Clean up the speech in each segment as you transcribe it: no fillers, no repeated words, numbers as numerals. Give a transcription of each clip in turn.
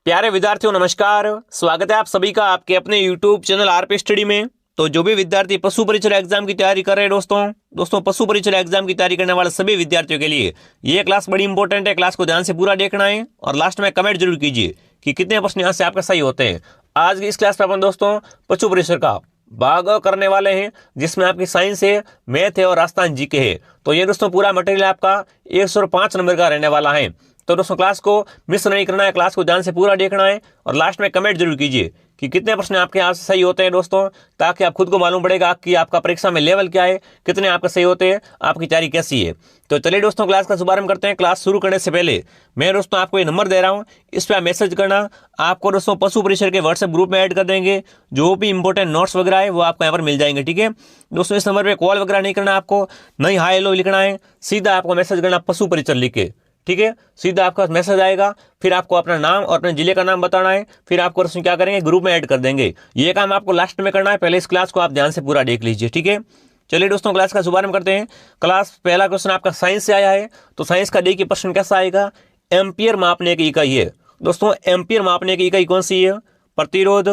प्यारे विद्यार्थियों नमस्कार। स्वागत है आप सभी का आपके अपने YouTube चैनल आरपी स्टडी में। तो जो भी विद्यार्थी पशु परिचय एग्जाम की तैयारी कर रहे हैं दोस्तों पशु परिचय एग्जाम की तैयारी करने वाले सभी विद्यार्थियों के लिए ये क्लास बड़ी इंपॉर्टेंट है। क्लास को ध्यान से पूरा देखना है और लास्ट में कमेंट जरूर कीजिए कि कितने प्रश्न यहाँ से आपके सही होते हैं। आज की इस क्लास में अपन दोस्तों पशु परिचय का भाग करने वाले हैं, जिसमें आपकी साइंस है, मैथ है और राजस्थान जीके है। तो ये दोस्तों पूरा मटेरियल आपका 105 नंबर का रहने वाला है। तो दोस्तों क्लास को मिस नहीं करना है, क्लास को ध्यान से पूरा देखना है और लास्ट में कमेंट जरूर कीजिए कि कितने प्रश्न आपके यहाँ से सही होते हैं दोस्तों, ताकि आप खुद को मालूम पड़ेगा कि आपका परीक्षा में लेवल क्या है, कितने आपके सही होते हैं, आपकी तैयारी कैसी है। तो चलिए दोस्तों क्लास का शुभारंभ करते हैं। क्लास शुरू करने से पहले मैं दोस्तों आपको ये नंबर दे रहा हूँ, इस पर आप मैसेज करना। आपको दोस्तों पशु परिचय के व्हाट्सएप ग्रुप में ऐड कर देंगे। जो भी इंपॉर्टेंट नोट्स वगैरह है वो आपको यहाँ पर मिल जाएंगे। ठीक है दोस्तों, इस नंबर पर कॉल वगैरह नहीं करना, आपको नहीं हाई हेलो लिखना है, सीधा आपको मैसेज करना पशु परिचय लिख के। ठीक है, सीधा आपका मैसेज आएगा, फिर आपको अपना नाम और अपने जिले का नाम बताना है, फिर आपको उसमें क्या करेंगे, ग्रुप में ऐड कर देंगे। ये काम आपको लास्ट में करना है, पहले इस क्लास को आप ध्यान से पूरा देख लीजिए। ठीक है, चलिए दोस्तों क्लास का शुभारंभ करते हैं। क्लास पहला क्वेश्चन आपका साइंस से आया है। तो साइंस का देखिए प्रश्न कैसा आएगा, एम्पियर मापने की इकाई है। दोस्तों एम्पियर मापने की इकाई कौन सी है, प्रतिरोध,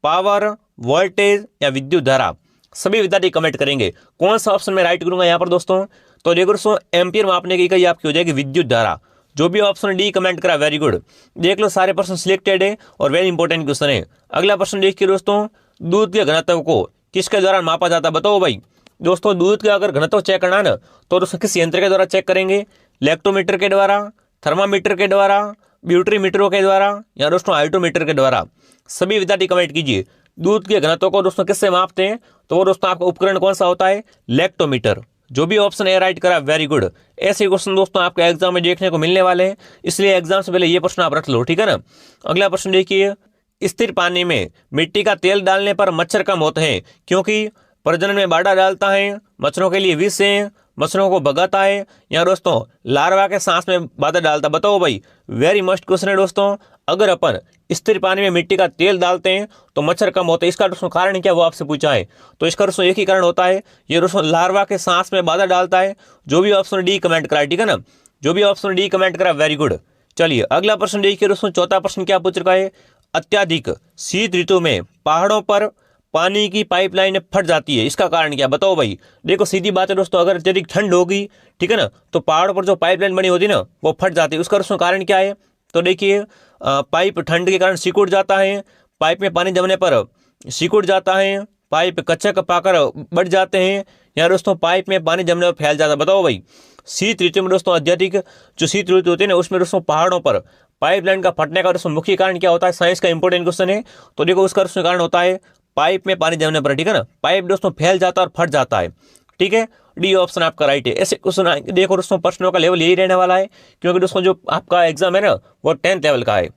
पावर, वोल्टेज या विद्युत धारा। सभी विद्यार्थी कमेंट करेंगे कौन सा ऑप्शन में राइट करूंगा यहाँ पर दोस्तों। तो देखो दोस्तों एम्पियर मापने की इकाई आपकी हो जाएगी विद्युत धारा। जो भी ऑप्शन डी कमेंट करा वेरी गुड। देख लो सारे प्रश्न सिलेक्टेड है और वेरी इंपॉर्टेंट क्वेश्चन है। अगला प्रश्न देखिए दोस्तों, दूध के घनत्व को किसके द्वारा मापा जाता है, बताओ भाई। दोस्तों दूध का अगर घनत्व चेक करना है ना, तो दोस्तों किस यंत्र के द्वारा चेक करेंगे, लैक्टोमीटर के द्वारा, थर्मामीटर के द्वारा, ब्यूट्रीमीटरों के द्वारा या दोस्तों हाइड्रोमीटर के द्वारा। सभी विद्यार्थी कमेंट कीजिए दूध के घनत्व को दोस्तों किससे मापते हैं। तो वो दोस्तों आपका उपकरण कौन सा होता है, लैक्टोमीटर। जो भी ऑप्शन ए राइट करा वेरी गुड। ऐसे क्वेश्चन दोस्तों आपके एग्जाम में देखने को मिलने वाले हैं, इसलिए एग्जाम से पहले ये प्रश्न आप रख लो। ठीक है ना। अगला प्रश्न देखिए, स्थिर पानी में मिट्टी का तेल डालने पर मच्छर कम होते हैं क्योंकि प्रजनन में बाधा डालता है, मच्छरों के लिए विष है, मच्छरों को भगाता है या दोस्तों लार्वा के सांस में बाधा डालता। बताओ भाई, वेरी मस्ट क्वेश्चन है दोस्तों। अगर अपन स्थिर पानी में मिट्टी का तेल डालते हैं तो मच्छर कम होते हैं, इसका दोस्तों कारण क्या वो आपसे पूछा है। तो इसका दोस्तों एक ही कारण होता है, ये दोस्तों लार्वा के सांस में बाधा डालता है। जो भी ऑप्शन डी कमेंट करा, ठीक है ना, जो भी ऑप्शन डी कमेंट करा वेरी गुड। चलिए अगला प्रश्न देखिए दोस्तों, चौथा प्रश्न क्या पूछ रखा है, अत्याधिक शीत ऋतु में पहाड़ों पर पानी की पाइपलाइन फट जाती है, इसका कारण क्या, बताओ भाई। देखो सीधी बात है दोस्तों, अगर अत्यधिक ठंड होगी, ठीक है ना, तो पहाड़ों पर जो पाइपलाइन बनी होती है ना वो फट जाती है। उसका दोस्तों कारण क्या है, तो देखिए पाइप ठंड के कारण सिकुड़ जाता है, पाइप में पानी जमने पर सिकुड़ जाता है, पाइप कच्चे पाकर बढ़ जाते हैं या दोस्तों पाइप में पानी जमने पर फैल जाता है। बताओ भाई, शीत ऋतु में दोस्तों अत्यधिक जो शीत ऋतु होती है ना, उसमें दोस्तों पहाड़ों पर पाइपलाइन का फटने का दोस्तों मुख्य कारण क्या होता है। साइंस का इंपॉर्टेंट क्वेश्चन है। तो देखो उसका दोस्तों कारण होता है पाइप में पानी जमने पर, ठीक है ना, पाइप दोस्तों फैल जाता है और फट जाता है। ठीक है, डी ऑप्शन आपका राइट है। ऐसे क्वेश्चन देखो दोस्तों प्रश्नों का लेवल यही रहने वाला है, क्योंकि दोस्तों जो आपका एग्जाम है ना वो 10th लेवल का है।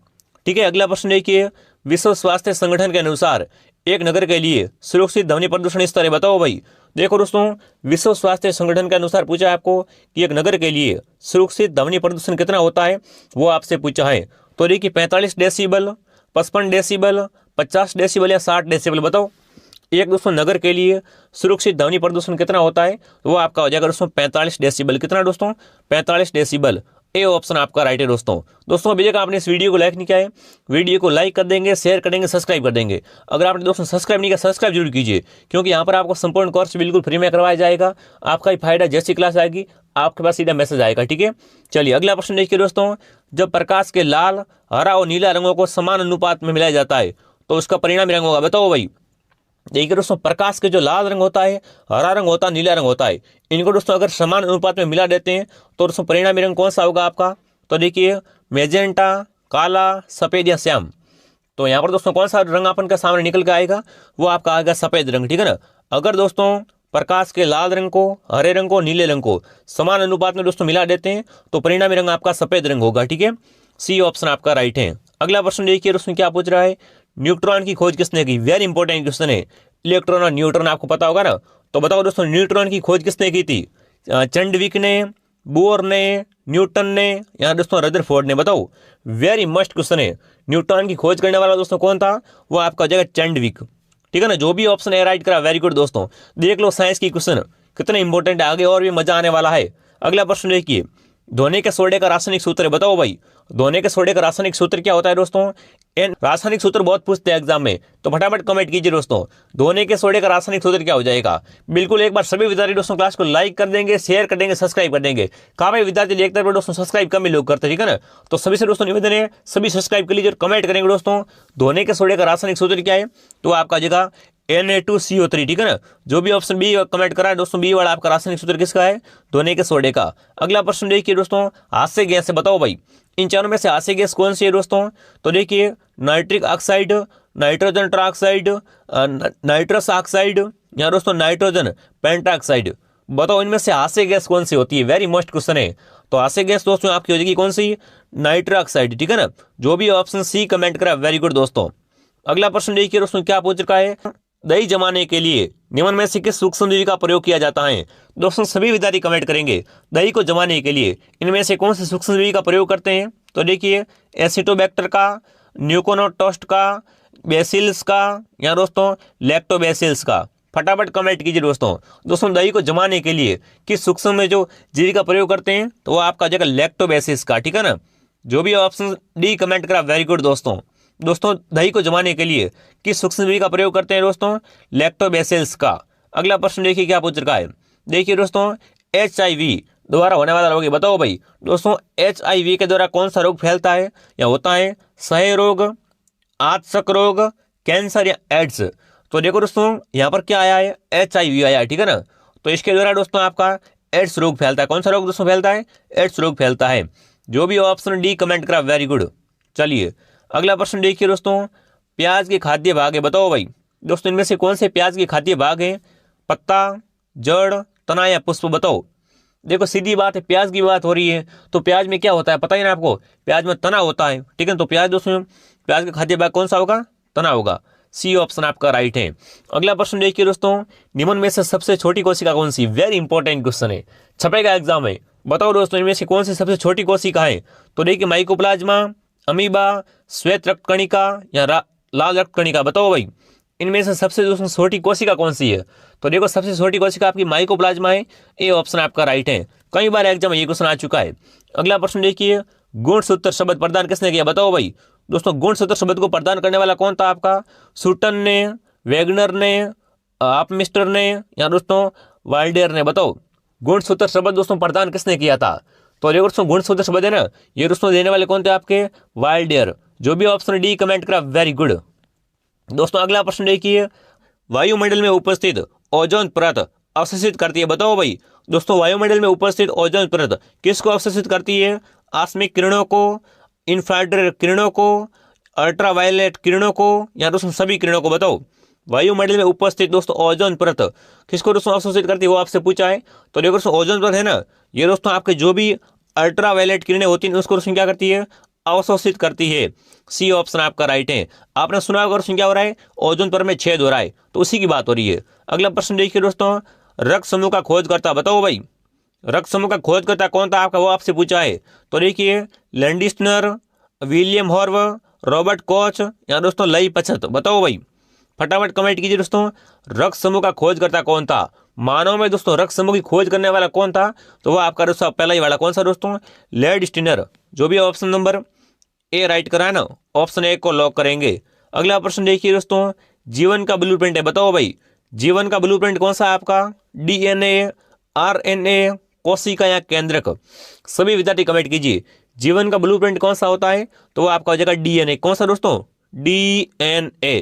ठीक है, अगला प्रश्न देखिए, विश्व स्वास्थ्य संगठन के अनुसार एक नगर के लिए सुरक्षित ध्वनि प्रदूषण स्तर है। बताओ भाई। देखो दोस्तों विश्व स्वास्थ्य संगठन के अनुसार पूछा है आपको कि एक नगर के लिए सुरक्षित ध्वनि प्रदूषण कितना होता है, वो आपसे पूछा है। तो देखिए 45 डेसिबल, 55 डेसिबल, 50 डेसिबल या 60 डेसिबल। बताओ एक दोस्तों नगर के लिए सुरक्षित ध्वनि प्रदूषण कितना होता है, वो आपका हो जाएगा दोस्तों 45 डेसिबल। कितना दोस्तों, 45 डेसिबल। ए ऑप्शन आपका राइट है दोस्तों अभी तक आपने इस वीडियो को लाइक नहीं किया है, वीडियो को लाइक कर देंगे, शेयर कर देंगे, सब्सक्राइब कर देंगे। अगर आपने दोस्तों सब्सक्राइब नहीं किया, सब्सक्राइब जरूर कीजिए, क्योंकि यहाँ पर आपको संपूर्ण कोर्स बिल्कुल फ्री में करवाया जाएगा। आपका ही फायदा, जैसी क्लास आएगी आपके पास सीधा मैसेज आएगा। ठीक है, चलिए अगला प्रश्न देखिए दोस्तों, जब प्रकाश के लाल, हरा और नीला रंगों को समान अनुपात में मिलाया जाता है तो उसका परिणामी रंग होगा। बताओ भाई। देखिए दोस्तों प्रकाश के जो लाल रंग होता है, हरा रंग होता है, नीला रंग होता है, इनको दोस्तों अगर समान अनुपात में मिला देते हैं तो दोस्तों परिणामी रंग कौन सा होगा आपका। तो देखिए मैजेंटा, काला, सफेद या श्याम। तो यहाँ पर दोस्तों कौन सा रंग अपन का सामने निकल के आएगा, वो आपका आएगा सफेद रंग। ठीक है ना। अगर दोस्तों प्रकाश के लाल रंग को, हरे रंग को, नीले रंग को समान अनुपात में दोस्तों मिला देते हैं तो परिणामी रंग आपका सफेद रंग होगा। ठीक है, सी ऑप्शन आपका राइट है। अगला प्रश्न देखिए दोस्तों क्या पूछ रहा है, न्यूट्रॉन की खोज किसने की। वेरी इंपॉर्टेंट क्वेश्चन है। इलेक्ट्रॉन और न्यूट्रॉन आपको पता होगा ना, तो बताओ दोस्तों न्यूट्रॉन की खोज किसने की थी। चंडविक ने, बोर ने, न्यूटन ने या दोस्तों रदरफोर्ड ने। बताओ, वेरी मस्ट क्वेश्चन है। न्यूट्रॉन की खोज करने वाला दोस्तों कौन था, वो आपका हो जाएगा चंडविक। ठीक है ना। जो भी ऑप्शन है राइट करा वेरी गुड दोस्तों। देख लो साइंस की क्वेश्चन कितने इंपॉर्टेंट है, आगे और भी मजा आने वाला है। अगला प्रश्न देखिए, धोने के सोडे का रासायनिक सूत्र है। बताओ भाई, धोने के सोडे का रासायनिक सूत्र क्या होता है दोस्तों? रासायनिक सूत्र बहुत पूछते हैं एग्जाम में, तो फटाफट कमेंट कीजिए दोस्तों, धोने के सोडे का रासायनिक सूत्र क्या हो जाएगा? बिल्कुल एक बार सभी विद्यार्थी दोस्तों क्लास को लाइक कर देंगे, शेयर कर देंगे, सब्सक्राइब कर देंगे। काफी विद्यार्थी देखते हैं दोस्तों सब्सक्राइब कम ही लोग करते हैं, ठीक है ना? तो सभी से दोस्तों निवेदन है, सभी सब्सक्राइब कर लीजिए और कमेंट करेंगे दोस्तों धोने के सोडे का रासायनिक सूत्र क्या है, तो आपका जगह Na2CO3, ठीक है ना? जो भी ऑप्शन बी कमेंट करा है दोस्तों, बी वाला आपका रासायनिक सूत्र किसका है? धोने के सोडे का। अगला प्रश्न देखिए दोस्तों, हास्य गैस है, बताओ भाई इन चारों में से हास्य गैस कौन सी है दोस्तों? तो देखिए nitric oxide, nitrogen trioxide, nitrous oxide या दोस्तों नाइट्रोजन पेंटाऑक्साइड। बताओ इनमें से हास्य गैस कौन सी होती है? वेरी मस्ट क्वेश्चन है। तो हास्य गैस दोस्तों आपकी हो जाएगी कौन सी? नाइट्रस ऑक्साइड, ठीक है ना? जो भी ऑप्शन सी कमेंट करा वेरी गुड दोस्तों। अगला प्रश्न देखिए दोस्तों क्या पूछ रखा है, दही जमाने के लिए निम्न में से किस सूक्ष्मजीवी का प्रयोग किया जाता है? दोस्तों सभी विद्यार्थी कमेंट करेंगे दही को जमाने के लिए इनमें से कौन से सूक्ष्मजीवी का प्रयोग करते हैं? तो देखिए एसिटोबैक्टर का, न्यूकोनोटोस्ट का, बेसिल्स का या दोस्तों लैक्टोबैसिल्स का। फटाफट कमेंट कीजिए दोस्तों दही को जमाने के लिए किस सूक्ष्म में जो जीवी का प्रयोग करते हैं, तो वो आपका जगह लैक्टोबैसिल्स का, ठीक है ना? जो भी ऑप्शन डी कमेंट करा वेरी गुड दोस्तों दही को जमाने के लिए किस सूक्ष्मजीवी का प्रयोग करते हैं दोस्तों? लैक्टोबैसिल्स का। अगला प्रश्न देखिए क्या पूछ रखा है, देखिए दोस्तों HIV द्वारा होने वाला रोग है, बताओ भाई दोस्तों HIV के द्वारा कौन सा रोग फैलता है या होता है? क्षय रोग, आंतशक रोग, कैंसर या एड्स। तो देखो दोस्तों यहाँ पर क्या आया है? HIV आया है, ठीक है ना? तो इसके द्वारा दोस्तों आपका एड्स रोग फैलता है। कौन सा रोग दोस्तों फैलता है? एड्स रोग फैलता है। जो भी ऑप्शन डी कमेंट करा वेरी गुड। चलिए अगला प्रश्न देखिए दोस्तों, प्याज के खाद्य भाग है, बताओ भाई दोस्तों इनमें से कौन से प्याज के खाद्य भाग है? पत्ता, जड़, तना या पुष्प, बताओ। देखो सीधी बात है, प्याज की बात हो रही है तो प्याज में क्या होता है पता ही ना आपको? प्याज में तना होता है, ठीक है? तो प्याज दोस्तों प्याज का खाद्य भाग कौन सा होगा? तना होगा। सी ऑप्शन आपका राइट है। अगला प्रश्न देखिए दोस्तों, निम्न में से सबसे छोटी कोशिका कौन सी? वेरी इंपॉर्टेंट क्वेश्चन है, छपेगा एग्जाम में। बताओ दोस्तों इनमें से कौन सी सबसे छोटी कोशिका है? तो देखिए माइकोप्लाज्मा, अमीबा, श्वेत रक्त कणिका या लाल रक्त कणिका, बताओ भाई इनमें से सबसे दोस्तों छोटी कोशिका कौन सी है? तो देखो सबसे छोटी कोशिका आपकी माइकोप्लाज्मा है, ए ऑप्शन आपका राइट है। कई बार एग्जाम में ये क्वेश्चन आ चुका है। अगला प्रश्न देखिए, गुणसूत्र शब्द प्रदान किसने किया? बताओ भाई दोस्तों गुणसूत्र शब्द को प्रदान करने वाला कौन था आपका? सूटन ने, वेगनर ने, आपमिस्टर ने या दोस्तों वाल्डेर ने, बताओ गुणसूत्र शब्द दोस्तों प्रदान किसने किया था? तो देखो दोस्तों गुणसूत्र शब्द है ना, ये दोस्तों देने वाले कौन थे आपके? वाल्डेर। जो भी ऑप्शन डी कमेंट करा वेरी गुड दोस्तों। अगला प्रश्न देखिए, वायुमंडल में उपस्थित ओजोन परत अवशोषित करती है, बताओ भाई दोस्तों वायुमंडल में उपस्थित ओजोन परत किसको अवशोषित करती है? आकस्मिक किरणों को, इंफ्रारेड किरणों को, अल्ट्रावायलेट किरणों को या दोस्तों सभी किरणों को, बताओ। वायुमंडल में उपस्थित दोस्तों ओजोन परत किसको दोस्तों अवशोषित करती है, वो आपसे पूछा है। तो देखो दोस्तों ओजोन परत है ना, ये दोस्तों आपके जो भी अल्ट्रावायलेट किरणें होती हैं उसको दोस्तों क्या करती है? अवशोषित करती है। सी ऑप्शन आपका राइट है। आपने सुना होगा दोस्तों क्या हो रहा है? ओजोन परत में छेद हो रहा है, तो उसी की बात हो रही है। अगला प्रश्न देखिए दोस्तों, रक्त समूह का खोजकर्ता, बताओ भाई रक्त समूह का खोजकर्ता कौन था आपका, वो आपसे पूछा है। तो देखिए लैंडिस्नर, विलियम हॉर्व, रॉबर्ट कॉच या दोस्तों लई पछत, बताओ भाई फटाफट कमेंट कीजिए दोस्तों रक्त समूह का खोजकर्ता कौन था? मानव में दोस्तों रक्त समूह की खोज करने वाला कौन था? तो वो आपका दोस्तों पहला ही वाला कौन सा दोस्तों? लैंडिस्नर। जो भी ऑप्शन नंबर ए राइट करा है ना, ऑप्शन ए को लॉक करेंगे। अगला प्रश्न देखिए दोस्तों, जीवन का ब्लूप्रिंट है, बताओ भाई जीवन का ब्लूप्रिंट कौन सा है आपका? DNA, RNA, कोशिका या केंद्रक। सभी विद्यार्थी कमेंट कीजिए जीवन का ब्लूप्रिंट कौन सा होता है? तो वो आपका हो जाएगा DNA। कौन सा दोस्तों? DNA।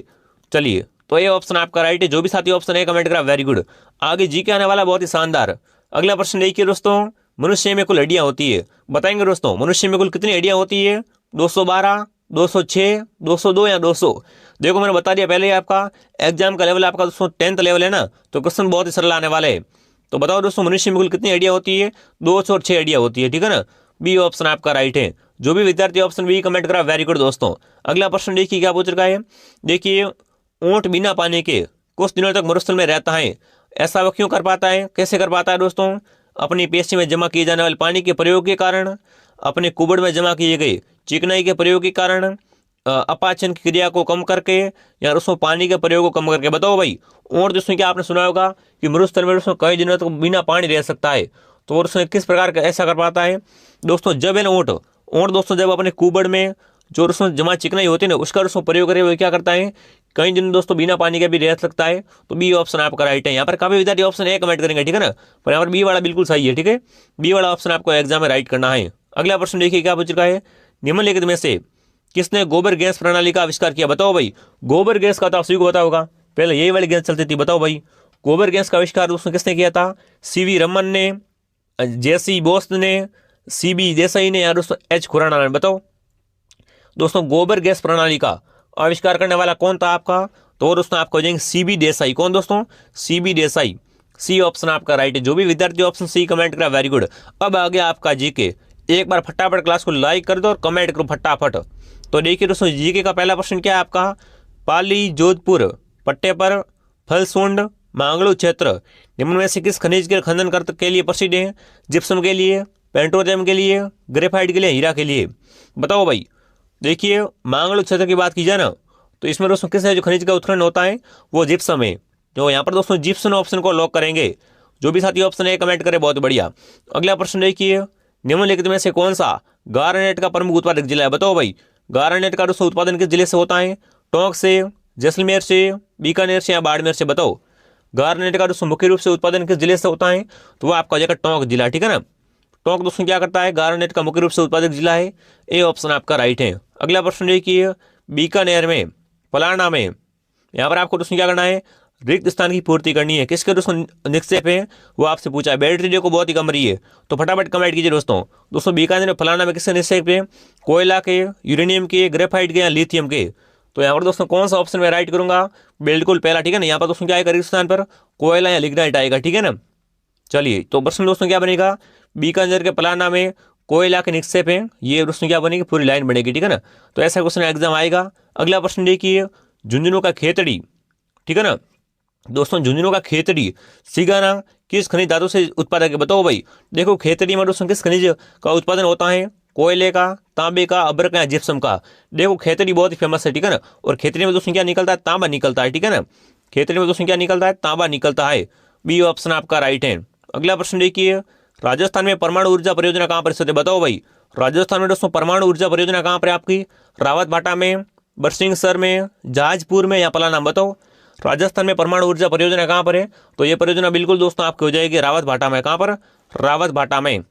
चलिए तो ये ऑप्शन आपका राइट है। जो भी साथी ऑप्शन ए कमेंट करा वेरी गुड। आगे जी के आने वाला बहुत ही शानदार। अगला प्रश्न देखिए दोस्तों, मनुष्य में कुल हड्डियां होती है, बताएंगे दोस्तों मनुष्य में कुल कितनी हड्डियां होती है? 212, 206, 202 या 200। देखो मैंने बता दिया पहले ही, आपका एग्जाम का लेवल आपका दोस्तों 10th लेवल है ना, तो क्वेश्चन बहुत ही सरल आने वाले हैं। तो बताओ दोस्तों मनुष्य में कुल कितनी हड्डियां होती है? 206 हड्डियां होती है, ठीक है ना? बी ऑप्शन आपका राइट है। जो भी विद्यार्थी ऑप्शन बी कमेंट करा वेरी गुड दोस्तों। अगला प्रश्न देखिए क्या पूछ रखा है, देखिए ऊंट बिना पानी के कुछ दिनों तक मरुस्थल में रहता है, ऐसा वो क्यों कर पाता है? कैसे कर पाता है दोस्तों? अपनी पेशी में जमा किए जाने वाले पानी के प्रयोग के कारण, अपने कुबड़ में जमा किए गए चिकनाई के प्रयोग के कारण, अपाचन की क्रिया को कम करके या उसमें पानी के प्रयोग को कम करके। बताओ भाई ऊंट दोस्तों क्या आपने सुना होगा कि मरुस्थल में दोस्तों कई दिनों तक बिना पानी रह सकता है, तो उसमें किस प्रकार का ऐसा कर पाता है दोस्तों? जब है ना ऊंट और दोस्तों जब अपने कुबड़ में जो दोस्तों जमा चिकनाई होती है ना उसका दोस्तों प्रयोग करें वो क्या करता है, कई दिन दोस्तों बिना पानी के भी रह सकता है। तो बी ऑप्शन आपका राइट है। यहाँ पर काफी विद्यार्थी ऑप्शन ए कमेंट करेंगे, ठीक है ना, पर यहाँ पर बी वाला बिल्कुल सही है, ठीक है, बी वाला ऑप्शन आपको एग्जाम में राइट करना है। अगला प्रश्न देखिए क्या पूछ रहा है, निम्नलिखित में से किसने गोबर गैस प्रणाली का आविष्कार किया, बताओ भाई। गोबर गैस का तो आप सभी को पता होगा, पहले यही वाली गैस चलती थी, बताओ भाई गोबर गैस का आविष्कार दोस्तों किसने किया था, सीवी रमन ने, जेसी बोस ने, सीबी देसाई ने या दोस्तों एच खुराना ने, बताओ दोस्तों गोबर गैस प्रणाली का आविष्कार करने वाला कौन था आपका, तो दोस्तों आपको हो जाएंगे सीबी देसाई। कौन दोस्तों, सीबी देसाई, सी ऑप्शन आपका राइट है। जो भी विद्यार्थी ऑप्शन सी कमेंट करा वेरी गुड। अब आ गया आपका जीके, एक बार फटाफट क्लास को लाइक कर दो और कमेंट करो फटाफट। तो देखिए दोस्तों जीके का पहला प्रश्न क्या है आपका, पाली जोधपुर पट्टे पर फलसुंड मांगलू क्षेत्र निम्न में से किस खनिज के खनन के लिए प्रसिद्ध है, जिप्सम के लिए, पेट्रोलियम के लिए, ग्रेफाइट के लिए, हीरा के लिए, बताओ भाई। देखिए मांगलू क्षेत्र की बात की जाए ना तो इसमें दोस्तों किस है जो खनिज का उत्खनन होता है वो जिप्सम है। जो यहाँ पर दोस्तों जिप्सम ऑप्शन को लॉक करेंगे। जो भी साथी ऑप्शन है कमेंट करें, बहुत बढ़िया। अगला प्रश्न देखिए, निम्नलिखित में से कौन सा गारनेट का प्रमुख उत्पादक जिला है, बताओ भाई। गारनेट का दोस्तों उत्पादन किस जिले से होता है, टोंक से, जैसलमेर से, बीकानेर से या बाड़मेर से, बताओ। गारनेट का दोस्तों मुख्य रूप से उत्पादन किस जिले से होता है, तो वो आपका हो जाएगा टोंक जिला, ठीक है ना। टोंक दोस्तों क्या करता है, गारनेट का मुख्य रूप से उत्पादक जिला है, ए ऑप्शन आपका राइट है। अगला प्रश्न देखिए, बीकानेर में, फलाना में, यहाँ पर आपको दोस्तों क्या करना है, रिक्त स्थान की पूर्ति करनी है। किसके दोस्तों निक्षेप है वो आपसे पूछा है। बैटरी देखो बहुत ही कम रही है तो फटाफट कमेंट कीजिए दोस्तों। दोस्तों बीकानेर में फलाना में किसके निक्षेप है, कोयला के, यूरेनियम के, ग्रेफाइट के या लिथियम के। तो यहाँ पर दोस्तों कौन सा ऑप्शन में राइट करूंगा, बिल्कुल पहला, ठीक है ना। यहाँ पर दोस्तों क्या आएगा, रिक्त स्थान पर कोयला या लिग्नाइट आएगा, ठीक है ना। चलिए तो प्रश्न दोस्तों क्या बनेगा, बीकानेर के फलाना में कोयला के निक्षेप है, ये दोस्तों क्या बनेगी, पूरी लाइन बनेगी, ठीक है ना। तो ऐसा क्वेश्चन एग्जाम आएगा। अगला प्रश्न देखिए, झुंझुनू का खेतड़ी, ठीक है ना दोस्तों, झुंझुनू का खेतड़ी सिगाना किस खनिज धातु से उत्पादक है, बताओ भाई। देखो खेतड़ी में दोस्तों किस खनिज का उत्पादन होता है, कोयले का, तांबे का, अब्रक का, जिप्सम का। देखो खेतड़ी बहुत ही फेमस है, ठीक है ना। और खेतड़ी में दोस्तों क्या निकलता है, तांबा निकलता है, ठीक है ना। खेतड़ी में दोस्तों क्या निकलता है, तांबा निकलता है, बी ऑप्शन आपका राइट है। अगला प्रश्न देखिए, राजस्थान में परमाणु ऊर्जा परियोजना कहाँ पर स्थित है, बताओ भाई। राजस्थान में दोस्तों परमाणु ऊर्जा परियोजना कहाँ पर है आपकी, रावत भाटा में, बरसिंहसर में, जहाजपुर में या पलाना, बताओ। राजस्थान में परमाणु ऊर्जा परियोजना कहाँ पर है, तो ये परियोजना बिल्कुल दोस्तों आपकी हो जाएगी रावत भाटा में। कहाँ पर, रावत भाटा में,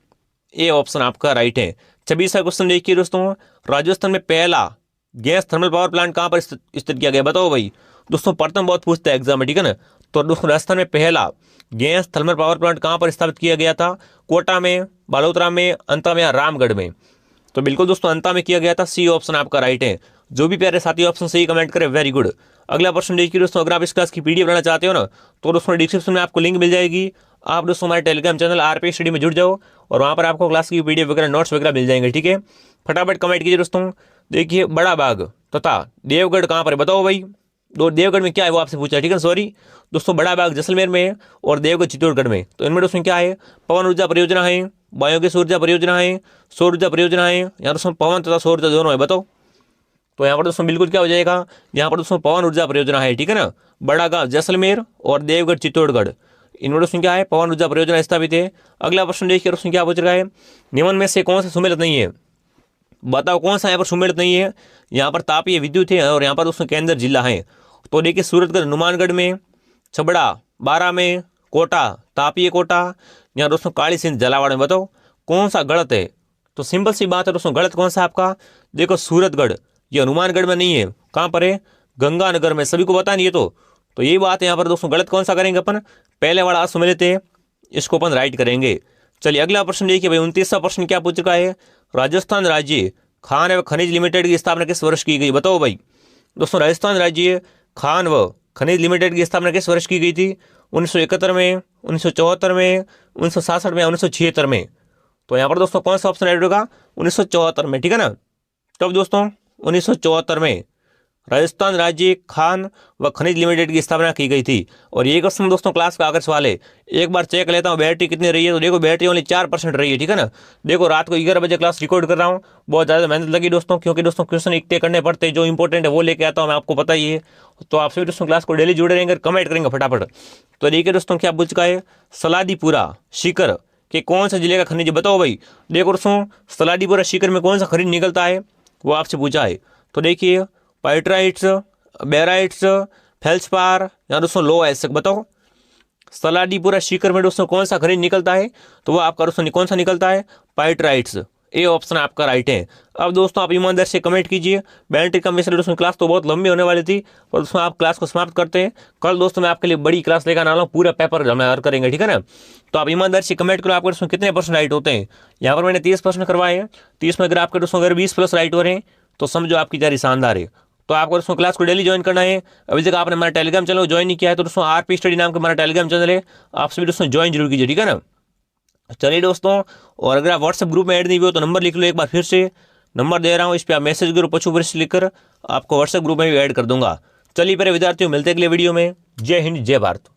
ए ऑप्शन आपका राइट है। 26वां क्वेश्चन देखिए दोस्तों, राजस्थान में पहला गैस थर्मल पावर प्लांट कहाँ पर स्थित किया गया, बताओ भाई। दोस्तों प्रथम बहुत पूछता है एग्जाम में, ठीक है ना। तो दोस्तों राजस्थान में पहला गैस थर्मल पावर प्लांट कहाँ पर स्थापित किया गया था, कोटा में, बालोतरा में, अंता में या रामगढ़ में। तो बिल्कुल दोस्तों अंता में किया गया था, सी ऑप्शन आपका राइट है। जो भी प्यारे साथी ऑप्शन सही कमेंट करें, वेरी गुड। अगला प्रश्न देखिए दोस्तों, अगर आप इस क्लास की पीडीएफ बनाना चाहते हो ना तो दोस्तों डिस्क्रिप्शन में आपको लिंक मिल जाएगी। आप दोस्तों हमारे टेलीग्राम चैनल आरपी स्टडी में जुड़ जाओ और वहाँ पर आपको क्लास की पीडीएफ वगैरह नोट्स वगैरह मिल जाएंगे, ठीक है। फटाफट कमेंट कीजिए दोस्तों। देखिए बड़ा बाग तथा देवगढ़ कहाँ पर है, बताओ भाई। दो देवगढ़ में क्या है वो आपसे पूछा, ठीक है, सॉरी दोस्तों। बड़ा बाग जैसलमेर में है और देवगढ़ चित्तौड़गढ़ में। तो इनमें दोस्तों क्या है, पवन ऊर्जा परियोजना है, बायोगैस ऊर्जा परियोजना है, सौर ऊर्जा परियोजना है, यहाँ दोस्तों पवन तथा सौर ऊर्जा दोनों है, बताओ। तो यहाँ पर दोस्तों बिल्कुल क्या हो जाएगा, यहाँ पर दोस्तों पवन ऊर्जा परियोजना है, ठीक है ना। बड़ा गांव जैसलमेर और देवगढ़ चित्तौड़गढ़, इनमें दोस्तों क्या है, पवन ऊर्जा परियोजना स्थापित है। अगला प्रश्न देखिए दोस्तों क्या पूछ रहा है, निम्न में से कौन सा सुमेलित नहीं है, बताओ कौन सा यहाँ पर सुमेलित नहीं है। यहाँ पर तापीय विद्युत है और यहाँ पर दोस्तों केंद्र जिला है। तो देखिए सूरतगढ़ हनुमानगढ़ में, छबड़ा बारा में, कोटा तापीय कोटा, यहाँ दोस्तों काली सिंध झालावाड़ में, बताओ कौन सा गलत है। तो सिंपल सी बात है दोस्तों, गलत कौन सा आपका, देखो सूरतगढ़ ये हनुमानगढ़ में नहीं है, कहाँ पर है, गंगानगर में, सभी को पता नहीं है। तो यही बात है यहाँ पर दोस्तों, गलत कौन सा करेंगे अपन, पहले वाला असुमेलित है, इसको अपन राइट करेंगे। चलिए अगला प्रश्न देखिए भाई, 29वां प्रश्न क्या पूछ रहा है, राजस्थान राज्य खान एवं खनिज लिमिटेड की स्थापना किस वर्ष की गई, बताओ भाई। दोस्तों राजस्थान राज्य खान व खनिज लिमिटेड की स्थापना किस वर्ष की गई थी, 1971 में, 1974 में, 1967 में, 1976 में। तो यहाँ पर दोस्तों कौन सा ऑप्शन राइट होगा, 1974 में, ठीक है ना। तब दोस्तों 1974 में राजस्थान राज्य खान व खनिज लिमिटेड की स्थापना की गई थी। और ये क्वेश्चन दोस्तों क्लास का आकर सवाल है, एक बार चेक लेता हूँ बैटरी कितनी रही है। तो देखो बैटरी ओनली 4% रही है, ठीक है ना। देखो रात को 11 बजे क्लास रिकॉर्ड कर रहा हूँ, बहुत ज़्यादा मेहनत लगी दोस्तों, क्योंकि दोस्तों क्वेश्चन इकट्ठे करने पड़ते हैं, जो इंपॉर्टेंट है वो लेके आता हूँ मैं, आपको पता ही है। तो आप सभी दोस्तों क्लास को डेली जुड़े रहेंगे, कमेंट करेंगे फटाफट। तो देखिए दोस्तों क्या पूछ का है, सलादीपुरा शिखर कि कौन सा जिले का खनिज बताओ भाई। देखो दोस्तों सलाडीपुरा सीकर में कौन सा खनिज निकलता है वो आपसे पूछा है। तो देखिए पाइटराइट्स, बेराइट्स, फेल्सपार या दोस्तों लो एसिक बताओ। सलाडीपुरा सीकर में दोस्तों कौन सा खनिज निकलता है तो वो आपका दोस्तों कौन सा निकलता है, पाइटराइट्स। ए ऑप्शन आपका राइट है। अब दोस्तों आप ईमानदार से कमेंट कीजिए। बैटरी का मिश्रण दोस्तों क्लास तो बहुत लंबी होने वाली थी पर दोस्तों आप क्लास को समाप्त करते हैं। कल दोस्तों मैं आपके लिए बड़ी क्लास लेकर आना, पूरा पेपर हम हल करेंगे, ठीक है ना। तो आप ईमानदार से कमेंट करो आपके दोस्तों कितने % राइट होते हैं। यहाँ पर मैंने 30% करवाए हैं। 30 में अगर आपके दोस्तों अगर 20+ राइट हो रहे हैं तो समझो आपकी तैयारी शानदार है। तो आपको दोस्तों क्लास को डेली ज्वाइन करना है। अभी तक आपने हमारा टेलीग्राम चैनल ज्वाइन नहीं किया है तो दोस्तों आरपी स्टडी नाम का हमारा टेलीग्राम चैनल है, आप सभी दोस्तों ज्वाइन जरूर कीजिए, ठीक है ना। चलिए दोस्तों, और अगर आप व्हाट्सएप ग्रुप में ऐड नहीं हुए तो नंबर लिख लो एक बार, फिर से नंबर दे रहा हूँ, इस पर आप मैसेज करो, पशु परिचय लिखकर आपको व्हाट्सएप ग्रुप में भी ऐड कर दूंगा। चलिए मेरे विद्यार्थियों मिलते हैं अगले वीडियो में। जय हिंद जय भारत।